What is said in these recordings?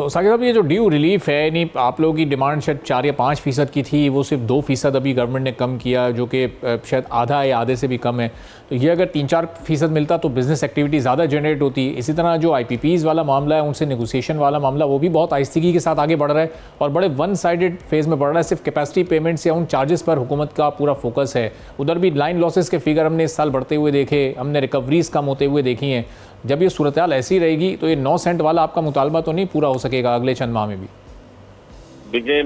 तो साकिब साहब, ये जो ड्यू रिलीफ है, यानी आप लोगों की डिमांड शायद 4 या 5% की थी, वो सिर्फ 2% अभी गवर्नमेंट ने कम किया, जो कि शायद आधा या आधे से भी कम है। तो ये अगर 3-4% मिलता तो बिज़नेस एक्टिविटी ज़्यादा जनरेट होती। इसी तरह जो IPPs वाला मामला है, उनसे नेगोशिएशन वाला मामला, वो भी बहुत आहिस्तगी के साथ आगे बढ़ रहा है और बड़े वन साइडेड फेज़ में बढ़ रहा है। सिर्फ कैपेसिटी पेमेंट्स या उन चार्जेस पर हुकूमत का पूरा फोकस है। उधर भी लाइन लॉसेस के फिगर हमने इस साल बढ़ते हुए देखे, हमने रिकवरीज कम होते हुए देखी हैं। जब ये सूरत हाल ऐसी रहेगी तो ये 9 सेंट वाला आपका मुतालबा तो नहीं पूरा हो सकेगा अगले चंद माह में भी? देखिए,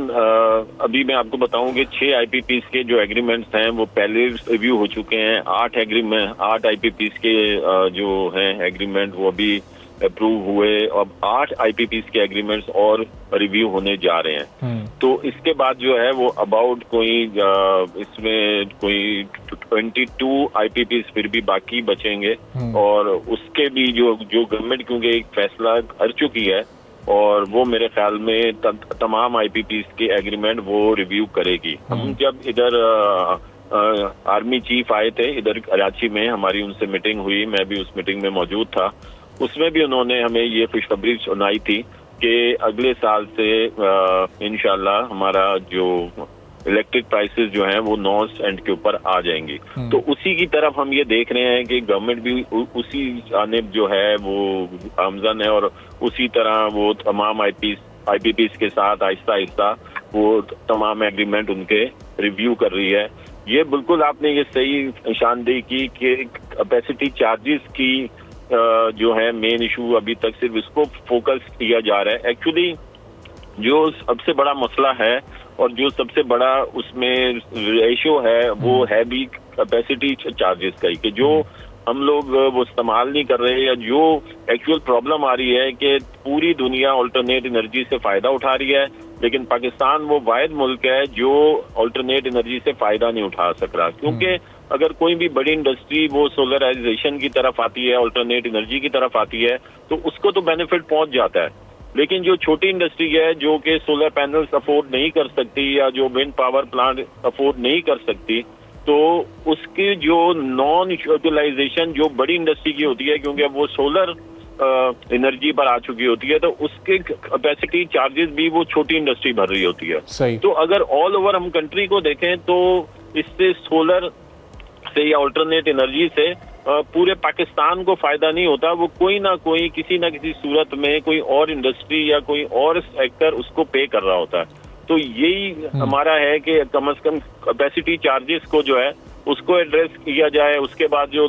अभी मैं आपको बताऊं कि 6 IPPs के जो एग्रीमेंट्स हैं वो पहले रिव्यू हो चुके हैं। 8 IPPs के जो हैं एग्रीमेंट वो अभी अप्रूव हुए। अब 8 IPPs के एग्रीमेंट्स और रिव्यू होने जा रहे हैं। तो इसके बाद जो है वो अबाउट कोई इसमें कोई 22 IPPs फिर भी बाकी बचेंगे और उसके भी जो गवर्नमेंट क्योंकि एक फैसला कर चुकी है और वो मेरे ख्याल में तमाम IPPs के एग्रीमेंट वो रिव्यू करेगी। हम जब इधर आर्मी चीफ आए थे इधर कराची में, हमारी उनसे मीटिंग हुई, मैं भी उस मीटिंग में मौजूद था। उसमें भी उन्होंने हमें ये खुशखबरी सुनाई थी कि अगले साल से इंशाल्लाह हमारा जो इलेक्ट्रिक प्राइसेस जो हैं वो 9 सेंट के ऊपर आ जाएंगी। तो उसी की तरफ हम ये देख रहे हैं कि गवर्नमेंट भी उसी जानिब जो है वो आमजन है और उसी तरह वो तमाम IPPs के साथ आहिस्ता आहिस्ता वो तमाम एग्रीमेंट उनके रिव्यू कर रही है। ये बिल्कुल आपने ये सही निशानदेही की कि कैपेसिटी चार्जेस की जो है मेन इशू अभी तक सिर्फ इसको फोकस किया जा रहा है। एक्चुअली जो सबसे बड़ा मसला है और जो सबसे बड़ा उसमें रेशियो है वो है भी कैपेसिटी चार्जेस का ही, कि जो हम लोग वो इस्तेमाल नहीं कर रहे, या जो एक्चुअल प्रॉब्लम आ रही है कि पूरी दुनिया अल्टरनेट एनर्जी से फायदा उठा रही है, लेकिन पाकिस्तान वो वाहिद मुल्क है जो अल्टरनेट एनर्जी से फायदा नहीं उठा सक रहा। क्योंकि अगर कोई भी बड़ी इंडस्ट्री वो सोलराइजेशन की तरफ आती है, अल्टरनेट एनर्जी की तरफ आती है, तो उसको तो बेनिफिट पहुंच जाता है। लेकिन जो छोटी इंडस्ट्री है जो कि सोलर पैनल्स अफोर्ड नहीं कर सकती या जो विंड पावर प्लांट अफोर्ड नहीं कर सकती, तो उसकी जो नॉन यूटिलाइजेशन जो बड़ी इंडस्ट्री की होती है, क्योंकि अब वो सोलर एनर्जी पर आ चुकी होती है, तो उसके कैपेसिटी चार्जेस भी वो छोटी इंडस्ट्री भर रही होती है। सही। तो अगर ऑल ओवर हम कंट्री को देखें तो इससे सोलर से या अल्टरनेट एनर्जी से पूरे पाकिस्तान को फायदा नहीं होता। वो कोई ना कोई किसी ना किसी सूरत में कोई और इंडस्ट्री या कोई और सेक्टर उसको पे कर रहा होता है। तो यही हमारा है कि कम से कम कैपेसिटी चार्जेस को जो है उसको एड्रेस किया जाए। उसके बाद जो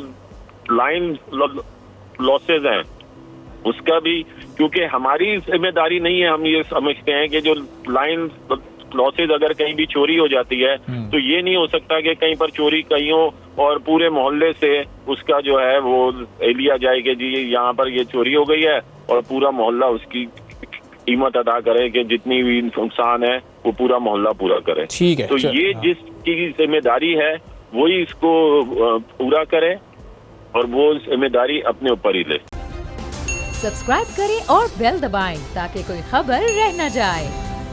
लाइन लॉसेज हैं उसका भी, क्योंकि हमारी जिम्मेदारी नहीं है, हम ये समझते हैं कि जो लाइन लॉसेज अगर कहीं भी चोरी हो जाती है तो ये नहीं हो सकता कि कहीं पर चोरी कहीं हो और पूरे मोहल्ले से उसका जो है वो लिया जाए कि जी यहाँ पर ये चोरी हो गई है और पूरा मोहल्ला उसकी कीमत अदा करे कि जितनी भी नुकसान है वो पूरा मोहल्ला पूरा करे। ठीक है। तो ये जिसकी जिम्मेदारी है वही इसको पूरा करे और वो जिम्मेदारी अपने ऊपर ही ले। सब्सक्राइब करें और बेल दबाएं ताकि कोई खबर रह न जाए।